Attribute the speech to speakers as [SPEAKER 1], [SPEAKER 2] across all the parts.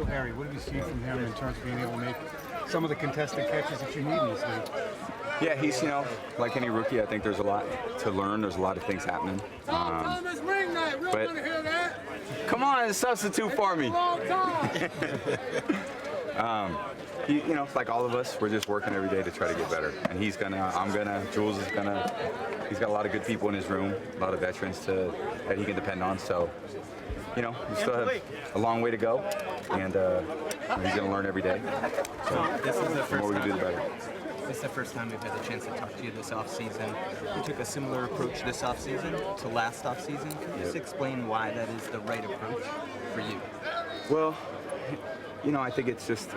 [SPEAKER 1] Harry, what have you seen from him in terms of being able to make some of the contested catches that you need in this league?
[SPEAKER 2] Yeah, he's, like any rookie, I think there's a lot to learn. There's a lot of things happening.
[SPEAKER 3] Thomas, ring night. We don't want to hear that.
[SPEAKER 2] Come on, substitute for me. He, like all of us, we're just working every day to try to get better. And he's gonna, I'm gonna, Jules is gonna. He's got a lot of good people in his room, a lot of veterans that he can depend on. So, we still have a long way to go, and he's gonna learn every day. So,
[SPEAKER 4] This is the first
[SPEAKER 2] more we can do, the
[SPEAKER 4] time.
[SPEAKER 2] better.
[SPEAKER 4] This is the first time we've had the chance to talk to you this offseason. You took a similar approach this offseason to last offseason. Can you just explain why that is the right approach for you?
[SPEAKER 2] Well, I think it's just,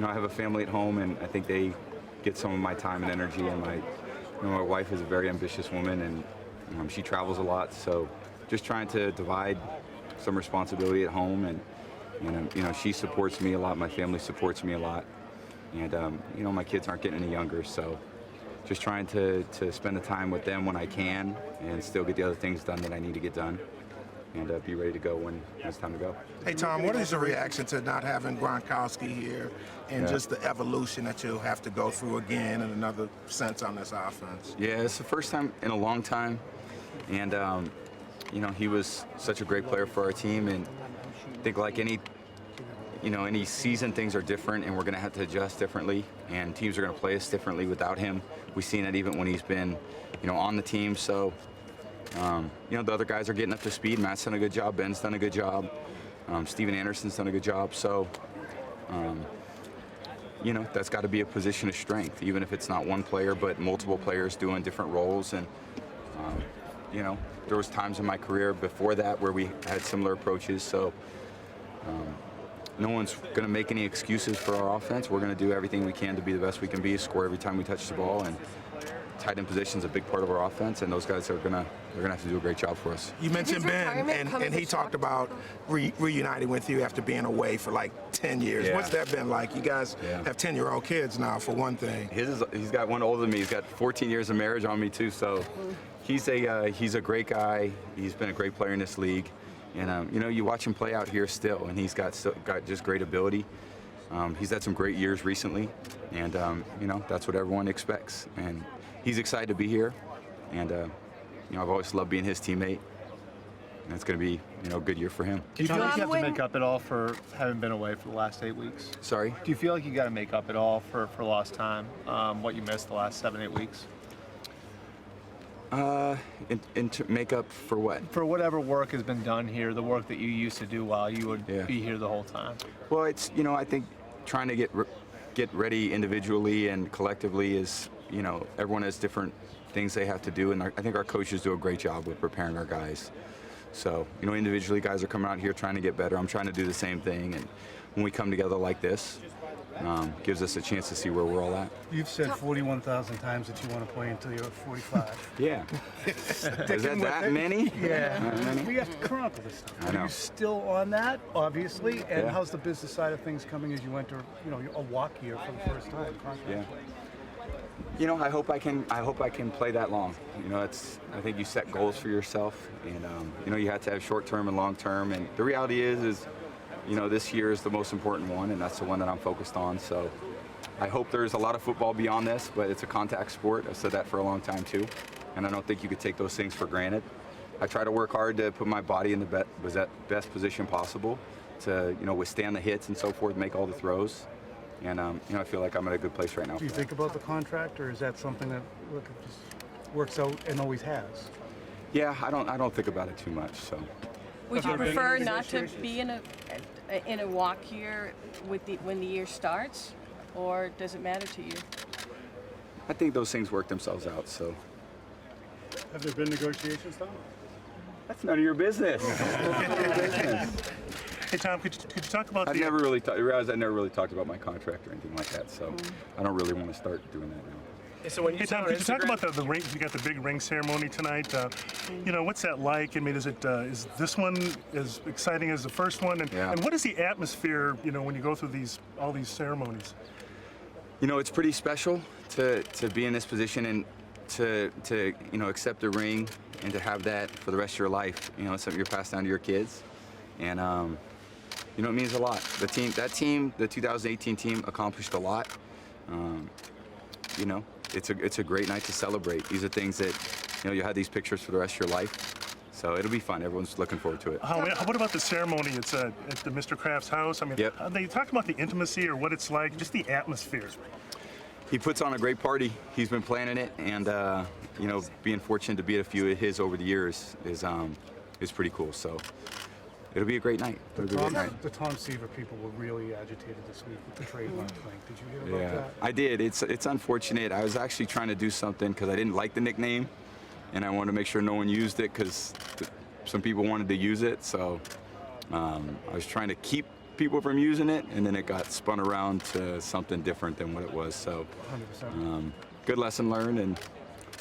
[SPEAKER 2] I have a family at home, and I think they get some of my time and energy. And my wife is a very ambitious woman, and she travels a lot. So just trying to divide some responsibility at home, and she supports me a lot. My family supports me a lot, and my kids aren't getting any younger. So just trying to spend the time with them when I can, and still get the other things done that I need to get done, and be ready to go when it's time to go.
[SPEAKER 5] Hey, Tom, what is your reaction to not having Gronkowski here and just the evolution that you'll have to go through again in another sense on this offense?
[SPEAKER 2] Yeah, it's the first time in a long time, and he was such a great player for our team, and I think like any season, things are different, and we're going to have to adjust differently, and teams are going to play us differently without him. We've seen it even when he's been, on the team. So, the other guys are getting up to speed. Matt's done a good job. Ben's done a good job. Steven Anderson's done a good job. So, that's got to be a position of strength, even if it's not one player, but multiple players doing different roles. And, there was times in my career before that where we had similar approaches. So, no one's going to make any excuses for our offense. We're going to do everything we can to be the best we can be, score every time we touch the ball, and tight end position is a big part of our offense, and those guys are gonna have to do a great job for us.
[SPEAKER 5] You mentioned Ben, and he talked about reuniting with you after being away for like 10 years.
[SPEAKER 2] Yeah.
[SPEAKER 5] What's that been like? You guys have 10-year-old kids now, for one thing.
[SPEAKER 2] He's got one older than me. He's got 14 years of marriage on me too. So he's a great guy. He's been a great player in this league, and you watch him play out here still, and he's got just great ability. He's had some great years recently, and that's what everyone expects. And he's excited to be here, and I've always loved being his teammate, and it's going to be a good year for him.
[SPEAKER 1] Do you feel like you have to make up at all for having been away for the last 8 weeks?
[SPEAKER 2] Sorry?
[SPEAKER 1] Do you feel like you got to make up at all for lost time, what you missed the last 7-8 weeks?
[SPEAKER 2] Make up for what?
[SPEAKER 1] For whatever work has been done here, the work that you used to do while you would be here the whole time.
[SPEAKER 2] Well, it's I think trying to get ready individually and collectively is everyone has different things they have to do, and I think our coaches do a great job with preparing our guys. So individually, guys are coming out here trying to get better. I'm trying to do the same thing, and when we come together like this, gives us a chance to see where we're all at.
[SPEAKER 6] You've said 41,000 times that you want to play until you're 45.
[SPEAKER 2] Yeah. Is that many?
[SPEAKER 6] Yeah. We have to chronicle this stuff.
[SPEAKER 2] I know.
[SPEAKER 6] Are you still on that, obviously? And
[SPEAKER 2] Yeah.
[SPEAKER 6] how's the business side of things coming as you enter, a walk here for the first time?
[SPEAKER 2] Yeah. I hope I can play that long. I think you set goals for yourself, and you have to have short-term and long-term. And the reality is this year is the most important one, and that's the one that I'm focused on. So I hope there's a lot of football beyond this, but it's a contact sport. I've said that for a long time too, and I don't think you could take those things for granted. I try to work hard to put my body in the best position possible to withstand the hits and so forth, make all the throws. And I feel like I'm in a good place right now.
[SPEAKER 6] Do you think about the contract, or is that something that just works out and always has?
[SPEAKER 2] Yeah, I don't think about it too much. So.
[SPEAKER 7] Would you prefer not to be in a walk year when the year starts, or does it matter to you?
[SPEAKER 2] I think those things work themselves out. So.
[SPEAKER 6] Have there been negotiations, Tom?
[SPEAKER 2] That's none of your business.
[SPEAKER 8] Hey Tom, could you talk about
[SPEAKER 2] I never really talked about my contract or anything like that, so I don't really want to start doing that now.
[SPEAKER 8] So hey Tom, could you talk about the ring? You got the big ring ceremony tonight. What's that like? I mean, is this one as exciting as the first one? And what is the atmosphere? When you go through all these ceremonies.
[SPEAKER 2] It's pretty special to be in this position and to accept a ring and to have that for the rest of your life, you know, it's something you're passed down to your kids, and you know, it means a lot. The 2018 team accomplished a lot. You know, it's a great night to celebrate. These are things that, you know, you'll have these pictures for the rest of your life. So it'll be fun. Everyone's looking forward to it.
[SPEAKER 8] What about the ceremony? It's at the Mr. Kraft's house. I mean,
[SPEAKER 2] Yep.
[SPEAKER 8] They talked about the intimacy or what it's like, just the atmosphere.
[SPEAKER 2] He puts on a great party. He's been planning it, and you know, being fortunate to be at a few of his over the years is pretty cool. So it'll be a great night.
[SPEAKER 6] The Tom Seaver people were really agitated this week with the trademark thing. Did you hear about that?
[SPEAKER 2] I did. It's unfortunate. I was actually trying to do something because I didn't like the nickname, and I wanted to make sure no one used it because some people wanted to use it. So I was trying to keep people from using it, and then it got spun around to something different than what it was. So
[SPEAKER 6] 100%.
[SPEAKER 2] good lesson learned, and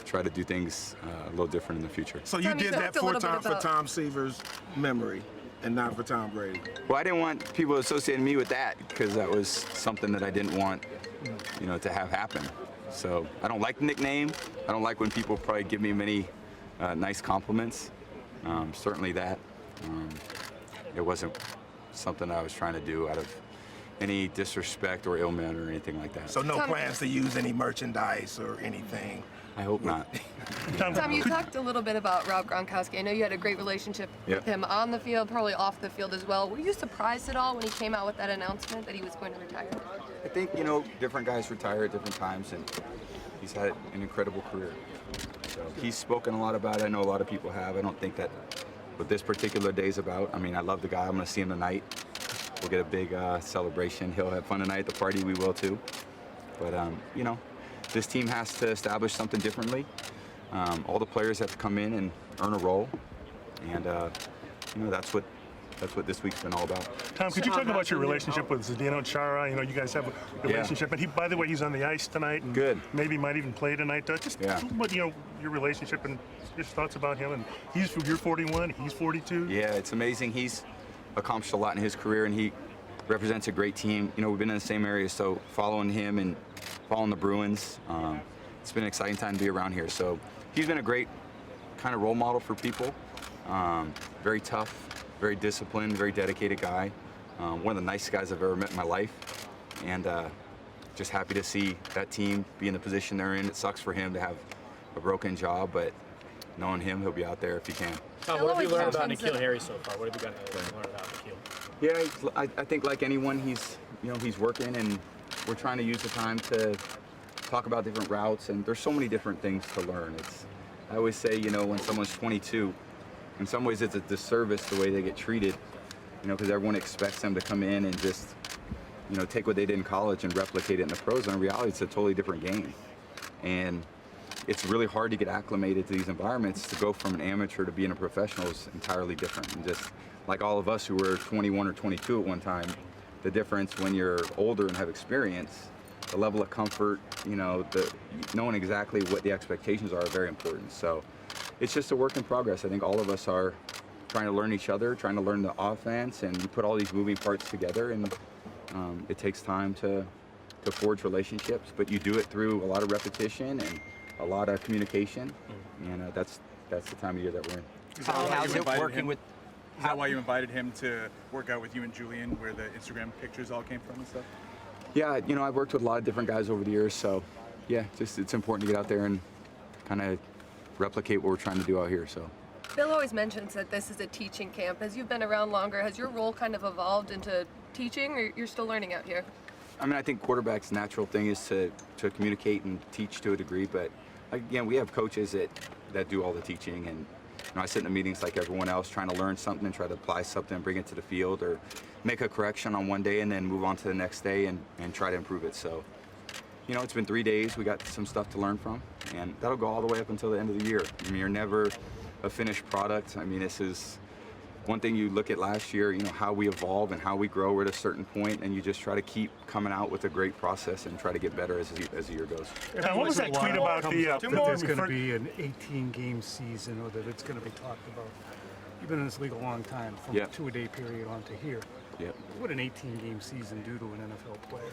[SPEAKER 2] try to do things a little different in the future.
[SPEAKER 5] So you
[SPEAKER 9] Tom, you
[SPEAKER 5] did that
[SPEAKER 9] talked a
[SPEAKER 5] for
[SPEAKER 9] little bit about-
[SPEAKER 5] Tom Seaver's memory and not for Tom Brady.
[SPEAKER 2] Well, I didn't want people associating me with that because that was something that I didn't want, you know, to have happen. So I don't like the nickname. I don't like when people probably give me many nice compliments. Certainly that. It wasn't something I was trying to do out of any disrespect or ill manner or anything like that.
[SPEAKER 5] So no plans to use any merchandise or anything.
[SPEAKER 2] I hope not.
[SPEAKER 9] Tom, you talked a little bit about Rob Gronkowski. I know you had a great relationship
[SPEAKER 2] Yep.
[SPEAKER 9] with him on the field, probably off the field as well. Were you surprised at all when he came out with that announcement that he was going to retire?
[SPEAKER 2] I think, you know, different guys retire at different times, and he's had an incredible career. So he's spoken a lot about it. I know a lot of people have. I don't think that what this particular day is about. I mean, I love the guy. I'm going to see him tonight. We'll get a big celebration. He'll have fun tonight at the party. We will too. But, you know, this team has to establish something differently. All the players have to come in and earn a role. And, you know, that's what this week's been all about.
[SPEAKER 8] Tom, could you talk about your relationship with Zdeno Chara? You know, you guys have a relationship, and by the way, he's on the ice tonight. And
[SPEAKER 2] Good.
[SPEAKER 8] Maybe might even play tonight. Just what, you know, your relationship and your thoughts about him. And you're 41, he's 42.
[SPEAKER 2] Yeah, it's amazing. He's accomplished a lot in his career, and he represents a great team. You know, we've been in the same area, so following him and following the Bruins, it's been an exciting time to be around here. So he's been a great kind of role model for people. Very tough, very disciplined, very dedicated guy. One of the nicest guys I've ever met in my life. And just happy to see that team be in the position they're in. It sucks for him to have a broken job, but knowing him, he'll be out there if he can.
[SPEAKER 10] Tom, what have you learned about N'Keal Harry so far? What have you got to learn about N'Keal?
[SPEAKER 2] Yeah, I think like anyone, he's working, and we're trying to use the time to talk about different routes, and there's so many different things to learn. I always say, you know, when someone's 22, in some ways it's a disservice the way they get treated, you know, because everyone expects them to come in and just, you know, take what they did in college and replicate it in the pros. And in reality, it's a totally different game. And it's really hard to get acclimated to these environments. To go from an amateur to being a professional is entirely different. And just like all of us who were 21 or 22 at one time, the difference when you're older and have experience, the level of comfort, you know, knowing exactly what the expectations are very important. So it's just a work in progress. I think all of us are trying to learn each other, trying to learn the offense, and you put all these moving parts together, and it takes time to forge relationships, but you do it through a lot of repetition and a lot of communication, and that's the time of year that we're in.
[SPEAKER 4] How's it working with?
[SPEAKER 11] Is that why you invited him to work out with you and Julian, where the Instagram pictures all came from and stuff?
[SPEAKER 2] Yeah, you know, I've worked with a lot of different guys over the years, so yeah, just it's important to get out there and kind of replicate what we're trying to do out here. So.
[SPEAKER 9] Bill always mentions that this is a teaching camp. As you've been around longer, has your role kind of evolved into teaching, or you're still learning out here?
[SPEAKER 2] I mean, I think quarterback's natural thing is to communicate and teach to a degree, but again, we have coaches that do all the teaching, and you know, I sit in the meetings like everyone else, trying to learn something and try to apply something and bring it to the field, or make a correction on one day and then move on to the next day and try to improve it. So, you know, it's been 3 days. We got some stuff to learn from, and that'll go all the way up until the end of the year. I mean, you're never a finished product. I mean, this is one thing you look at last year, you know, how we evolve and how we grow. We're at a certain point, and you just try to keep coming out with a great process and try to get better as the year goes.
[SPEAKER 8] What was that tweet about
[SPEAKER 6] that there's going to be an 18-game season, or that it's going to be talked about? You've been in this league a long time, from a two-a-day period on to here.
[SPEAKER 2] Yep.
[SPEAKER 6] What would an 18-game season do to an NFL player?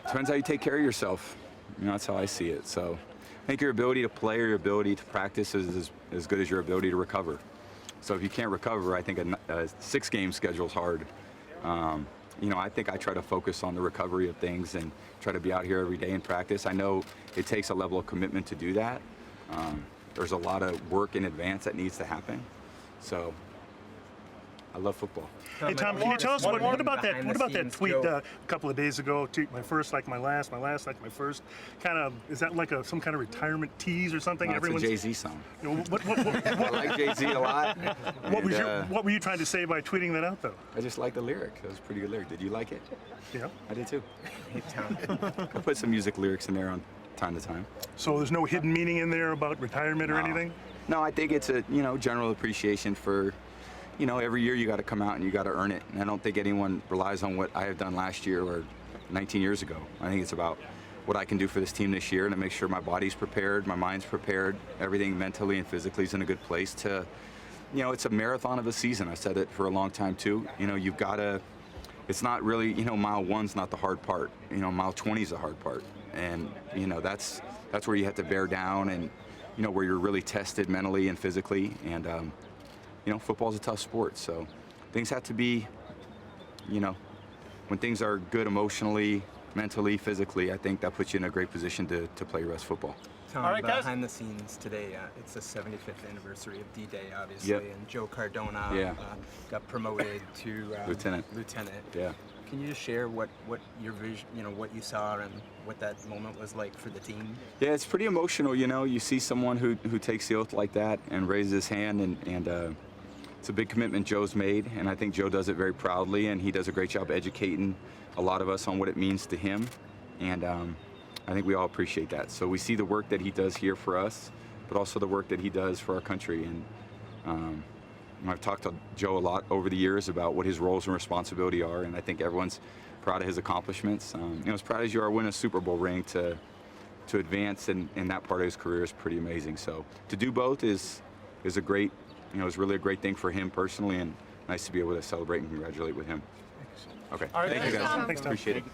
[SPEAKER 2] Depends how you take care of yourself. You know, that's how I see it. So think your ability to play or your ability to practice is as good as your ability to recover. So if you can't recover, I think a 6-game schedule is hard. You know, I think I try to focus on the recovery of things and try to be out here every day in practice. I know it takes a level of commitment to do that. There's a lot of work in advance that needs to happen. So I love football.
[SPEAKER 8] Hey Tom, can you tell us what about that? What about that tweet a couple of days ago? My first like my last, my last like my first. Kind of, is that like some kind of retirement tease or something?
[SPEAKER 2] No, it's a Jay-Z song.
[SPEAKER 8] You know,
[SPEAKER 2] I like Jay-Z a lot.
[SPEAKER 8] What were you trying to say by tweeting that out, though?
[SPEAKER 2] I just like the lyric. It was a pretty good lyric. Did you like it?
[SPEAKER 8] Yeah,
[SPEAKER 2] I did too. I put some music lyrics in there on time to time.
[SPEAKER 8] So there's no hidden meaning in there about retirement or anything?
[SPEAKER 2] No, I think it's a general appreciation for. Every year you got to come out and you got to earn it. And I don't think anyone relies on what I have done last year or 19 years ago. I think it's about what I can do for this team this year and to make sure my body's prepared, my mind's prepared, everything mentally and physically is in a good place to, it's a marathon of a season. I said it for a long time too. You've got to, it's not really, mile 1's not the hard part. Mile 20 is the hard part. And, that's where you have to bear down and, where you're really tested mentally and physically. And, football's a tough sport, so things have to be, when things are good emotionally, mentally, physically, I think that puts you in a great position to play your best football.
[SPEAKER 4] Tom, all right, behind the scenes today, it's the 75th anniversary of D-Day, obviously, and Joe Cardona got promoted to
[SPEAKER 2] lieutenant. Yeah.
[SPEAKER 4] Can you just share what your vision, what you saw and what that moment was like for the team?
[SPEAKER 2] Yeah, it's pretty emotional. You see someone who takes the oath like that and raises his hand, and it's a big commitment Joe's made, and I think Joe does it very proudly, and he does a great job educating a lot of us on what it means to him, and I think we all appreciate that. So we see the work that he does here for us, but also the work that he does for our country. And I've talked to Joe a lot over the years about what his roles and responsibility are, and I think everyone's proud of his accomplishments. As proud as you are winning a Super Bowl ring, to advance in that part of his career is pretty amazing. So to do both is a great, it's really a great thing for him personally, and nice to be able to celebrate and congratulate with him. Okay,
[SPEAKER 8] All right,
[SPEAKER 2] thank you guys.
[SPEAKER 8] Thanks, Tom.
[SPEAKER 2] Appreciate it.